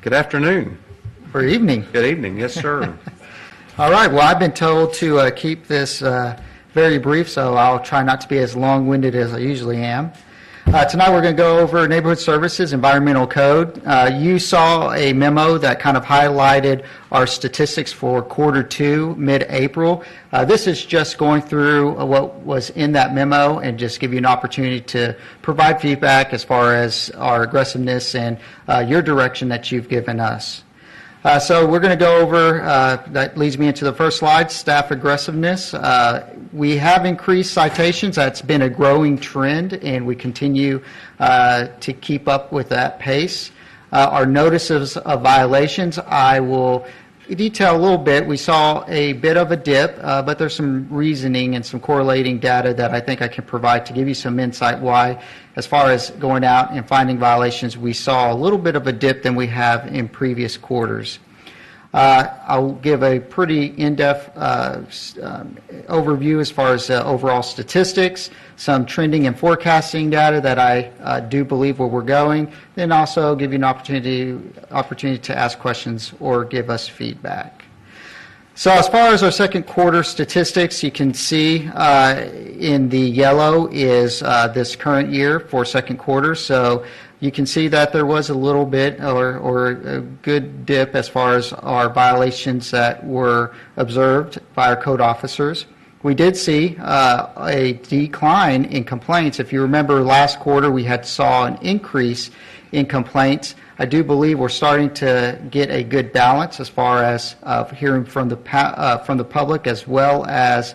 Good afternoon. Or evening. Good evening. Yes, sir. All right. Well, I've been told to keep this very brief, so I'll try not to be as long-winded as I usually am. Tonight we're going to go over Neighborhood Services, Environmental Code. You saw a memo that kind of highlighted our statistics for quarter 2, mid-April. This is just going through what was in that memo and just give you an opportunity to provide feedback as far as our aggressiveness and your direction that you've given us. So we're going to go over, that leads me into the first slide, staff aggressiveness. We have increased citations. That's been a growing trend, and we continue to keep up with that pace. Our notices of violations, I will detail a little bit. We saw a bit of a dip, but there's some reasoning and some correlating data that I think I can provide to give you some insight why, as far as going out and finding violations, we saw a little bit of a dip than we have in previous quarters. I'll give a pretty in-depth overview as far as overall statistics, some trending and forecasting data that I do believe where we're going, then also give you an opportunity to ask questions or give us feedback. So as far as our second quarter statistics, you can see in the yellow is this current year for second quarter. So you can see that there was a little bit or a good dip as far as our violations that were observed by our code officers. We did see a decline in complaints. If you remember last quarter, we had saw an increase in complaints. I do believe we're starting to get a good balance as far as hearing from the public, as well as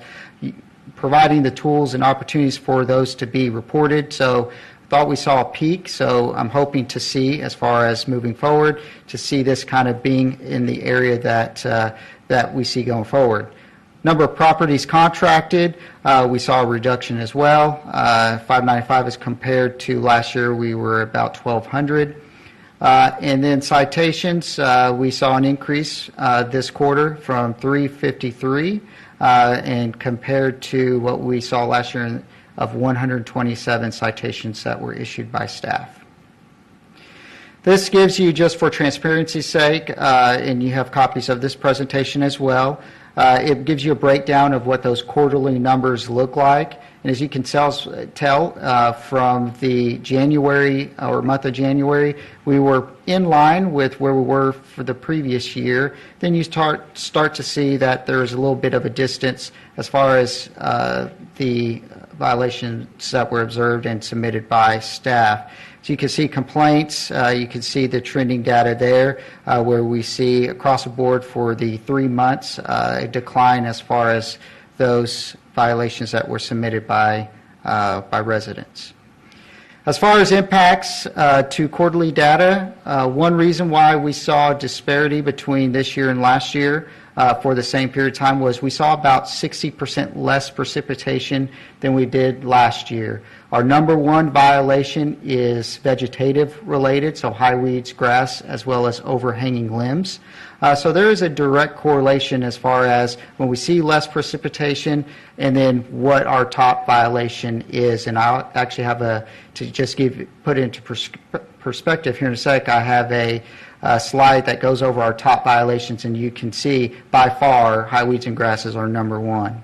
providing the tools and opportunities for those to be reported. So I thought we saw a peak, so I'm hoping to see, as far as moving forward, to see this kind of being in the area that we see going forward. Number of properties contracted, we saw a reduction as well. 595 as compared to last year, we were about 1,200. And then citations, we saw an increase this quarter from 353 and compared to what we saw last year of 127 citations that were issued by staff. This gives you, just for transparency's sake, and you have copies of this presentation as well, it gives you a breakdown of what those quarterly numbers look like. And as you can tell from the January or month of January, we were in line with where we were for the previous year. Then you start to see that there's a little bit of a distance as far as the violations that were observed and submitted by staff. So you can see complaints, you can see the trending data there, where we see across the board for the 3 months a decline as far as those violations that were submitted by residents. As far as impacts to quarterly data, one reason why we saw disparity between this year and last year for the same period of time was we saw about 60% less precipitation than we did last year. Our number one violation is vegetative related, so high weeds, grass, as well as overhanging limbs. So there is a direct correlation as far as when we see less precipitation and then what our top violation is. And I'll actually have to just put it into perspective here in a sec, I have a slide that goes over our top violations, and you can see by far high weeds and grasses are number one.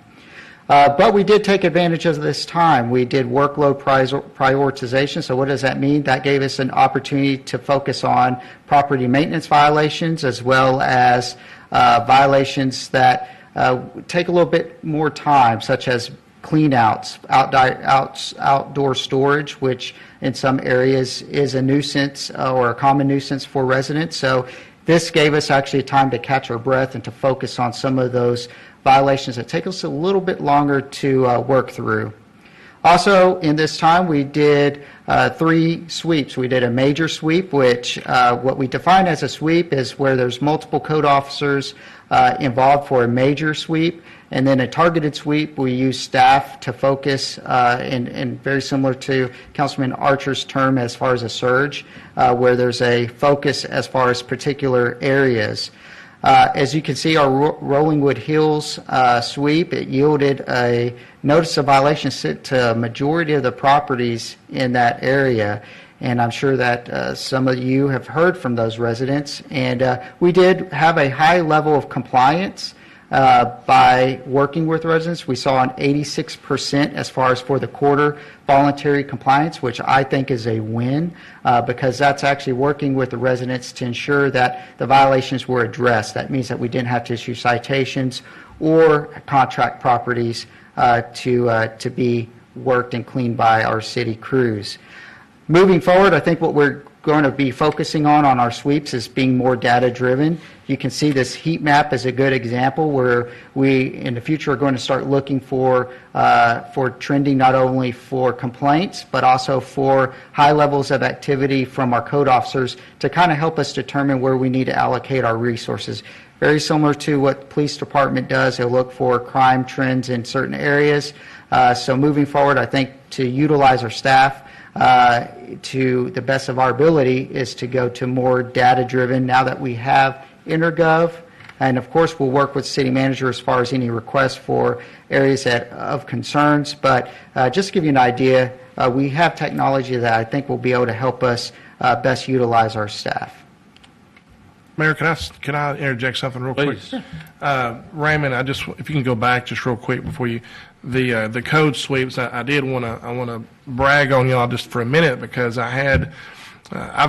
But we did take advantage of this time. We did workload prioritization. So what does that mean? That gave us an opportunity to focus on property maintenance violations as well as violations that take a little bit more time, such as clean-outs, outdoor storage, which in some areas is a nuisance or a common nuisance for residents. So this gave us actually time to catch our breath and to focus on some of those violations that take us a little bit longer to work through. Also, in this time, we did 3 sweeps. We did a major sweep, which what we define as a sweep is where there's multiple code officers involved for a major sweep. And then a targeted sweep, we use staff to focus, and very similar to Councilman Archer's term as far as a surge, where there's a focus as far as particular areas. As you can see, our Rollingwood Hills sweep, it yielded a notice of violation sent to a majority of the properties in that area. and I'm sure that some of you have heard from those residents. And we did have a high level of compliance by working with residents. We saw an 86% as far as for the quarter voluntary compliance, which I think is a win because that's actually working with the residents to ensure that the violations were addressed. That means that we didn't have to issue citations or contract properties to be worked and cleaned by our city crews. Moving forward, I think what we're going to be focusing on our sweeps is being more data driven. You can see this heat map is a good example where we in the future are going to start looking for trending not only for complaints but also for high levels of activity from our code officers to kind of help us determine where we need to allocate our resources. Very similar to what the police department does. They'll look for crime trends in certain areas. So moving forward, I think to utilize our staff to the best of our ability is to go to more data-driven now that we have InterGov. And of course, we'll work with city manager as far as any requests for areas of concerns. But just to give you an idea, we have technology that I think will be able to help us best utilize our staff. Mayor, can I interject something real Please. quick? Raymond, if you can go back just real quick before you, the code sweeps. I want to brag on y'all just for a minute because I've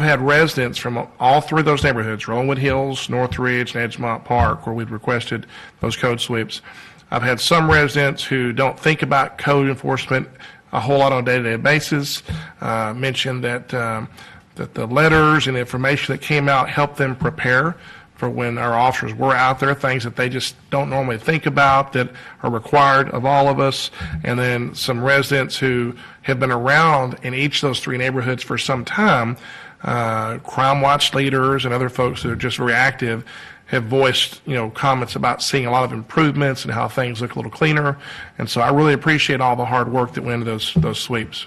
had residents from all three of those neighborhoods, Rollwood Hills, Northridge, and Edgemont Park, where we've requested those code sweeps. I've had some residents who don't think about code enforcement a whole lot on a day-to-day basis, mention that the letters and the information that came out helped them prepare for when our officers were out there, things that they just don't normally think about that are required of all of us. And then some residents who have been around in each of those three neighborhoods for some time, crime watch leaders and other folks that are just very active have voiced, comments about seeing a lot of improvements and how things look a little cleaner. And so I really appreciate all the hard work that went into those sweeps.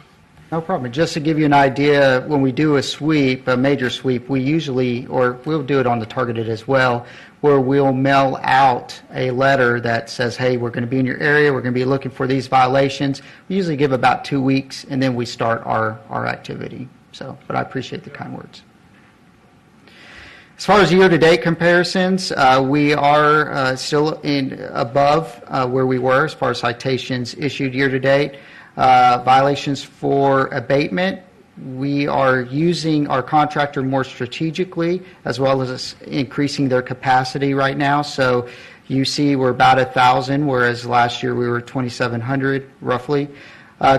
No problem. Just to give you an idea, when we do a sweep, a major sweep, we usually, or we'll do it on the targeted as well, where we'll mail out a letter that says, hey, we're going to be in your area, we're going to be looking for these violations. We usually give about 2 weeks, and then we start our activity. So, but I appreciate the kind words. As far as year-to-date comparisons, we are still above where we were as far as citations issued year-to-date. Violations for abatement, we are using our contractor more strategically as well as increasing their capacity right now. So you see we're about 1,000, whereas last year we were 2,700 roughly.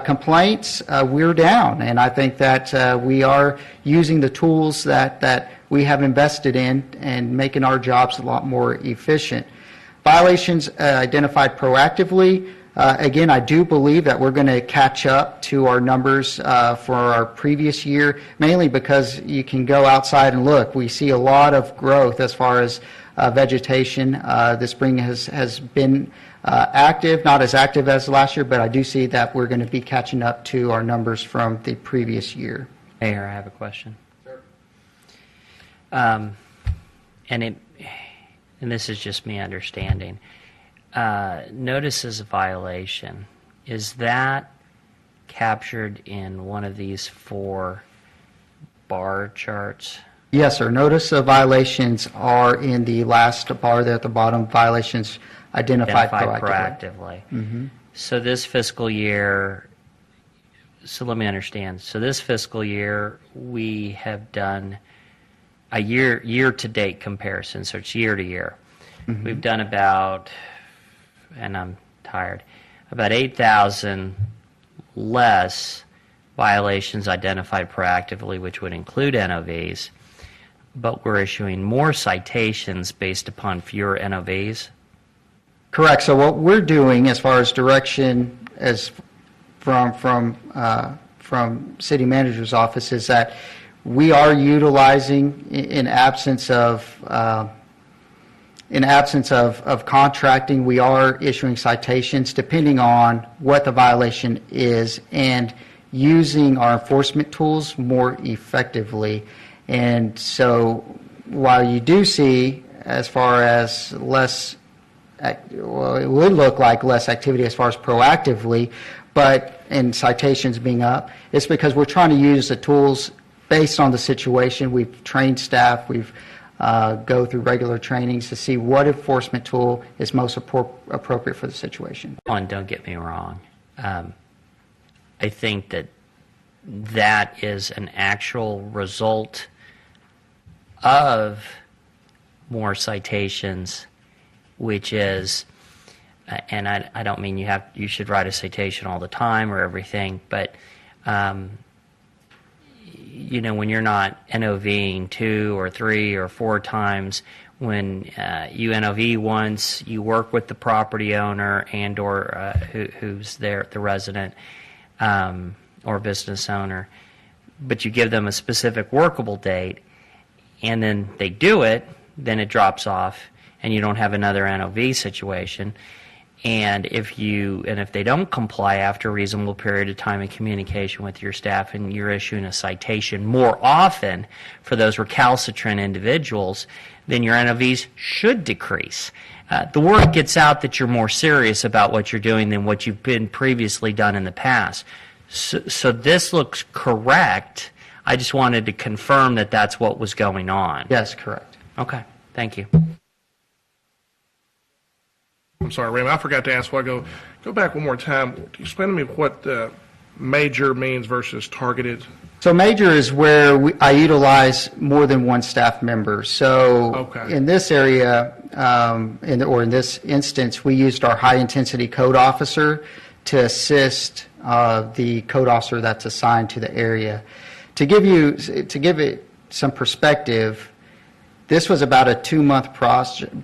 Complaints, we're down, and I think that we are using the tools that we have invested in and making our jobs a lot more efficient. Violations identified proactively. Again, I do believe that we're going to catch up to our numbers for our previous year, mainly because you can go outside and look. We see a lot of growth as far as vegetation. This spring has been active, not as active as last year, but I do see that we're going to be catching up to our numbers from the previous year. Mayor, I have a question. Sure. And this is just me understanding. Notices of violation, is that captured in one of these 4 bar charts? Yes, sir. Notice of violations are in the last bar there at the bottom. Violations identified proactively. Mm-hmm. So this fiscal year, so let me understand. So this fiscal year, we have done a year-to-date comparison, so it's year-to-year. Mm-hmm. We've done about, and I'm tired, about 8,000 less violations identified proactively, which would include NOVs, but we're issuing more citations based upon fewer NOVs? Correct. So what we're doing as far as direction as from city manager's office is that we are utilizing in absence of contracting, we are issuing citations depending on what the violation is and using our enforcement tools more effectively. And so while you do see as far as less, well, it would look like less activity as far as proactively, but in citations being up, it's because we're trying to use the tools based on the situation, we've trained staff, we've go through regular trainings to see what enforcement tool is most appropriate for the situation. And don't get me wrong. I think that is an actual result of more citations, which is, and I don't mean you should write a citation all the time or everything, but when you're not NOVing 2 or 3 or 4 times, when you NOV once, you work with the property owner and or who's there, the resident or business owner, but you give them a specific workable date, and then they do it, then it drops off, and you don't have another NOV situation. And if they don't comply after a reasonable period of time in communication with your staff, and you're issuing a citation more often for those recalcitrant individuals, then your NOVs should decrease. The word gets out that you're more serious about what you're doing than what you've been previously done in the past. So this looks correct. I just wanted to confirm that that's what was going on. Yes, correct. Okay, thank you. I'm sorry, Raymond, I forgot to ask. Go back one more time. Can you explain to me what major means versus targeted? So major is where I utilize more than one staff member. So okay. In this area, in this instance, we used our high-intensity code officer to assist the code officer that's assigned to the area. To give it some perspective, this was about a 2-month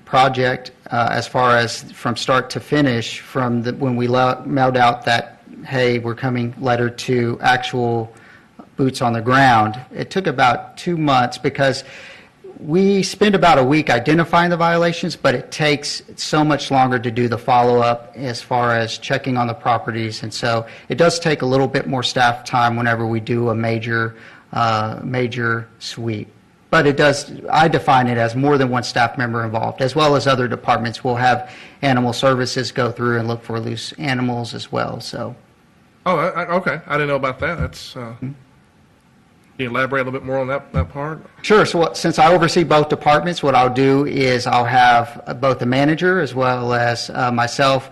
project as far as from start to finish, from when we mailed out that, hey, we're coming letter to actual boots on the ground. It took about 2 months because we spend about a week identifying the violations, but it takes so much longer to do the follow-up as far as checking on the properties. And so it does take a little bit more staff time whenever we do a major sweep. But it does, I define it as more than one staff member involved, as well as other departments. We'll have animal services go through and look for loose animals as well. So. Oh, okay. I didn't know about that. That's. Can you elaborate a little bit more on that part? Sure. So since I oversee both departments, what I'll do is I'll have both the manager as well as myself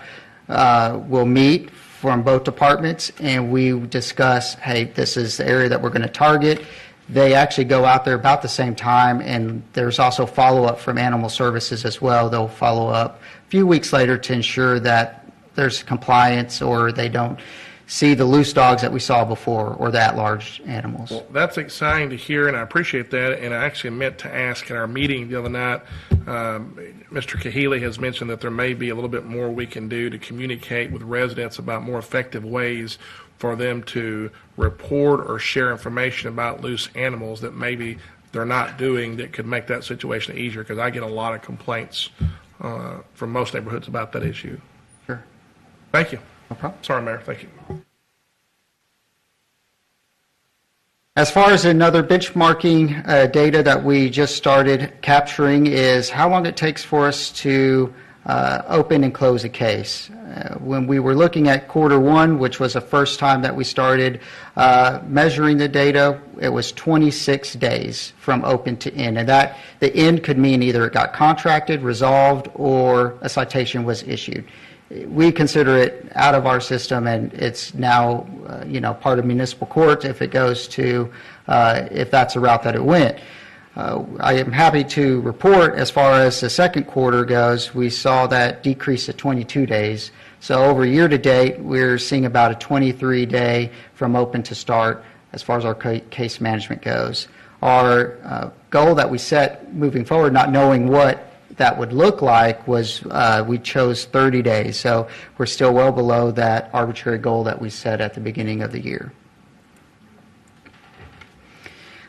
will meet from both departments, and we discuss, hey, this is the area that we're going to target. They actually go out there about the same time, and there's also follow-up from animal services as well. They'll follow up a few weeks later to ensure that there's compliance or they don't see the loose dogs that we saw before or the at-large animals. Well, that's exciting to hear, and I appreciate that. And I actually meant to ask in our meeting the other night, Mr. Kahele has mentioned that there may be a little bit more we can do to communicate with residents about more effective ways for them to report or share information about loose animals that maybe they're not doing that could make that situation easier, because I get a lot of complaints from most neighborhoods about that issue. Sure. Thank you. No problem. Sorry, Mayor. Thank you. As far as another benchmarking data that we just started capturing is how long it takes for us to open and close a case. When we were looking at Q1, which was the first time that we started measuring the data, it was 26 days from open to end. And that the end could mean either it got contracted, resolved, or a citation was issued. We consider it out of our system, and it's now part of municipal court if it goes to if that's the route that it went. I am happy to report, as far as the second quarter goes, we saw that decrease to 22 days. So over year to date, we're seeing about a 23-day from open to start as far as our case management goes. Our goal that we set moving forward, not knowing what that would look like, was we chose 30 days. So we're still well below that arbitrary goal that we set at the beginning of the year.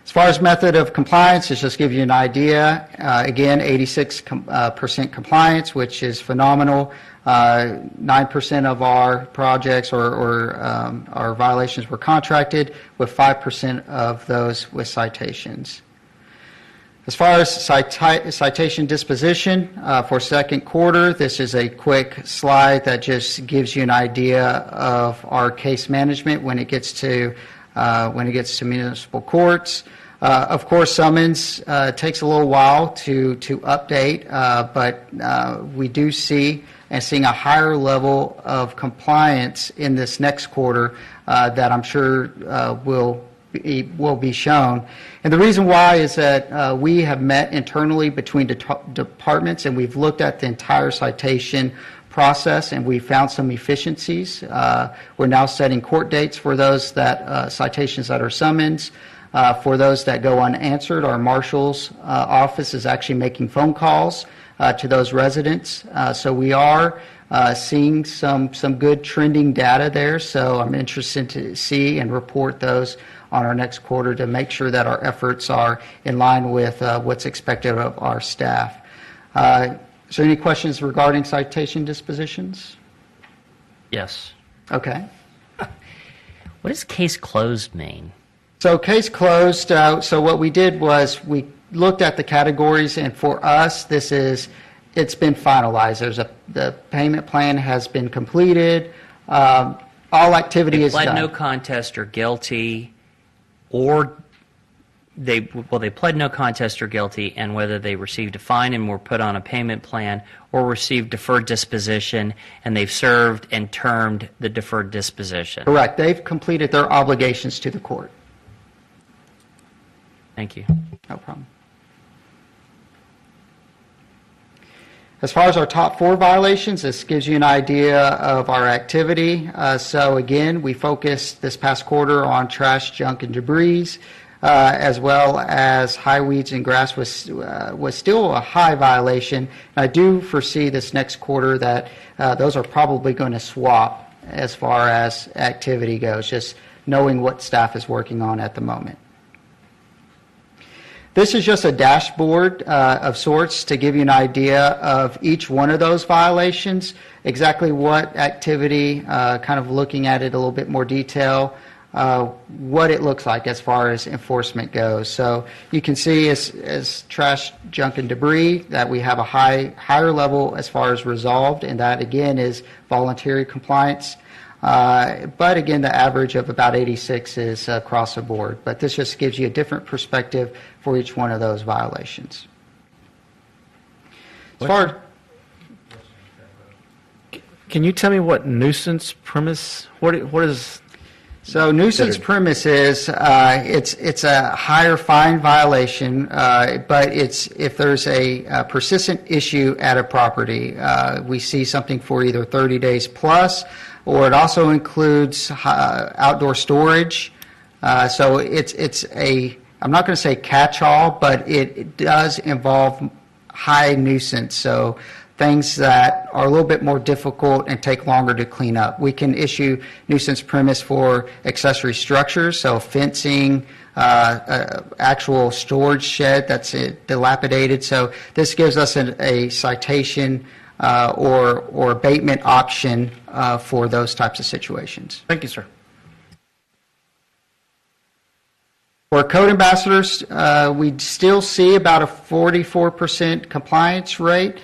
As far as method of compliance, to just give you an idea, again, 86% compliance, which is phenomenal. 9% of our projects or our violations were contracted, with 5% of those with citations. As far as citation disposition for second quarter, this is a quick slide that just gives you an idea of our case management when it gets to when it gets to municipal courts. Of course, summons takes a little while to update, but we do see and seeing a higher level of compliance in this next quarter that I'm sure will be shown. And the reason why is that we have met internally between departments, and we've looked at the entire citation process, and we found some efficiencies. We're now setting court dates for those that citations that are summons. For those that go unanswered, our marshal's office is actually making phone calls to those residents. So we are seeing some good trending data there. So I'm interested to see and report those on our next quarter to make sure that our efforts are in line with what's expected of our staff. Is there any questions regarding citation dispositions? Yes. Okay. What does case closed mean? So case closed, so what we did was we looked at the categories, and for us, it's been finalized. The payment plan has been completed. All activity is done. They pled no contest or guilty, or they pled no contest or guilty, and whether they received a fine and were put on a payment plan, or received deferred disposition, and they've served and termed the deferred disposition. Correct. They've completed their obligations to the court. Thank you. No problem. As far as our top 4 violations, this gives you an idea of our activity. So again, we focused this past quarter on trash, junk, and debris, as well as high weeds and grass was still a high violation. I do foresee this next quarter that those are probably going to swap as far as activity goes, just knowing what staff is working on at the moment. This is just a dashboard of sorts to give you an idea of each one of those violations, exactly what activity, kind of looking at it a little bit more detail, what it looks like as far as enforcement goes. So you can see as trash, junk, and debris that we have a higher level as far as resolved, and that again is voluntary compliance. But again, the average of about 86 is across the board. But this just gives you a different perspective for each one of those violations. As far Can you tell me what nuisance premise? What is? So nuisance premise is it's a higher fine violation, but it's if there's a persistent issue at a property, we see something for either 30 days plus, or it also includes outdoor storage. So it's a, I'm not going to say catch-all, but it does involve high nuisance. So things that are a little bit more difficult and take longer to clean up. We can issue nuisance premise for accessory structures, so fencing, actual storage shed that's dilapidated. So this gives us a citation or abatement option for those types of situations. Thank you, sir. For code ambassadors, we still see about a 44% compliance rate.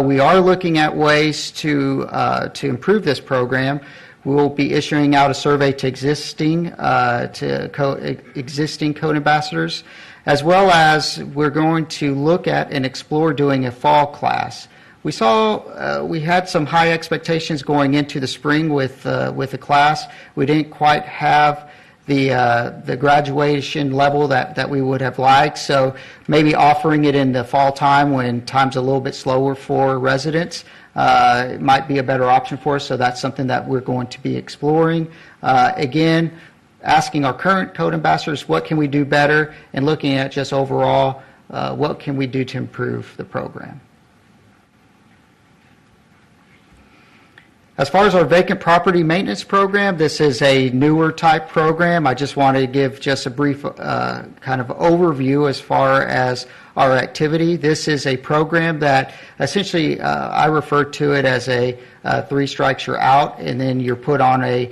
We are looking at ways to improve this program. We will be issuing out a survey to existing code ambassadors, as well as we're going to look at and explore doing a fall class. We saw we had some high expectations going into the spring with the class. We didn't quite have the graduation level that we would have liked, so maybe offering it in the fall time when time's a little bit slower for residents might be a better option for us, so that's something that we're going to be exploring. Again, asking our current code ambassadors what can we do better, and looking at just overall what can we do to improve the program. As far as our vacant property maintenance program, this is a newer type program. I just wanted to give just a brief kind of overview as far as our activity. This is a program that essentially I refer to it as a 3 strikes, you're out, and then you're put on a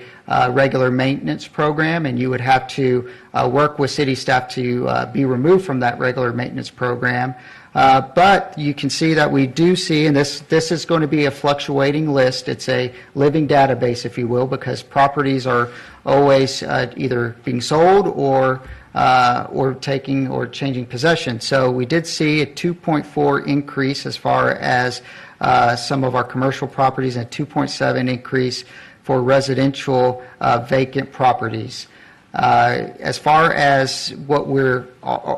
regular maintenance program, and you would have to work with city staff to be removed from that regular maintenance program. But you can see that we do see, and this is going to be a fluctuating list. It's a living database, if you will, because properties are always either being sold or taking or changing possession. So we did see a 2.4 increase as far as some of our commercial properties, and a 2.7 increase for residential vacant properties. As far as what we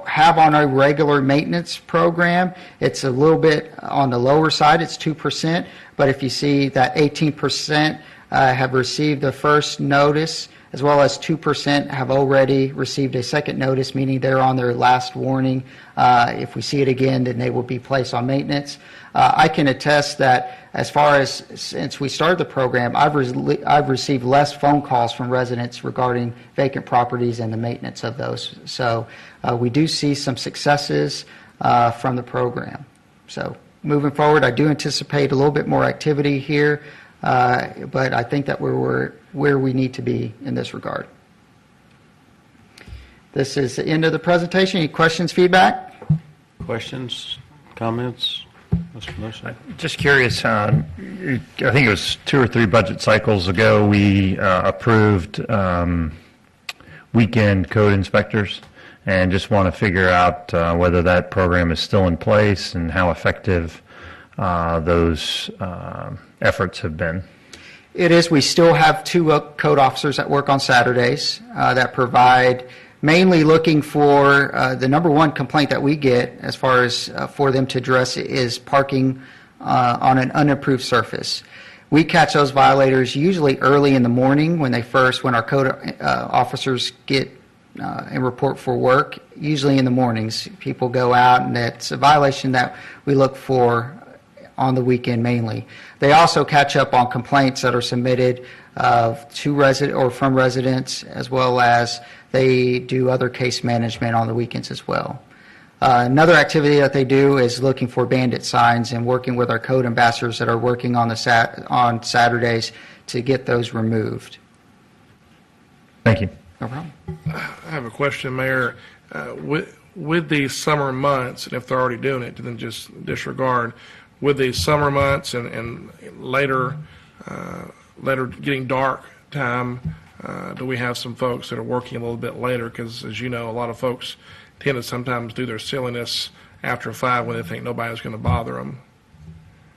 have on our regular maintenance program, it's a little bit on the lower side. It's 2%, but if you see that 18% have received the first notice, as well as 2% have already received a second notice, meaning they're on their last warning. If we see it again, then they will be placed on maintenance. I can attest that as far as since we started the program, I've received less phone calls from residents regarding vacant properties and the maintenance of those. So we do see some successes from the program. So moving forward, I do anticipate a little bit more activity here, but I think that we're where we need to be in this regard. This is the end of the presentation. Any questions, feedback? Questions, comments? Mr. Motion? Just curious, I think it was 2 or 3 budget cycles ago, we approved weekend code inspectors, and just want to figure out whether that program is still in place and how effective those efforts have been. It is. We still have 2 code officers that work on Saturdays that provide, mainly looking for the number one complaint that we get as far as for them to address is parking on an unapproved surface. We catch those violators usually early in the morning when our code officers get and report for work, usually in the mornings. People go out, and it's a violation that we look for on the weekend mainly. They also catch up on complaints that are submitted from residents, as well as they do other case management on the weekends as well. Another activity that they do is looking for bandit signs and working with our code ambassadors that are working on on Saturdays to get those removed. Thank you. No problem. I have a question, Mayor. With these summer months, and if they're already doing it, then just disregard. With these summer months and later getting dark time, do we have some folks that are working a little bit later? Because, as you know, a lot of folks tend to sometimes do their silliness after 5 when they think nobody's going to bother them.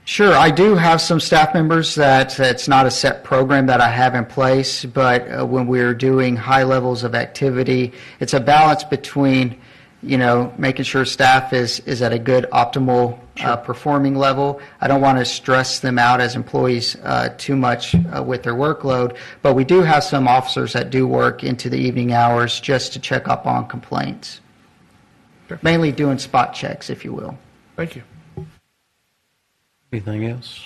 Sure. I do have some staff members that it's not a set program that I have in place, but when we're doing high levels of activity, it's a balance between, making sure staff is at a good optimal performing level. I don't want to stress them out as employees too much with their workload, but we do have some officers that do work into the evening hours just to check up on complaints. Sure. Mainly doing spot checks, if you will. Thank you. Anything else?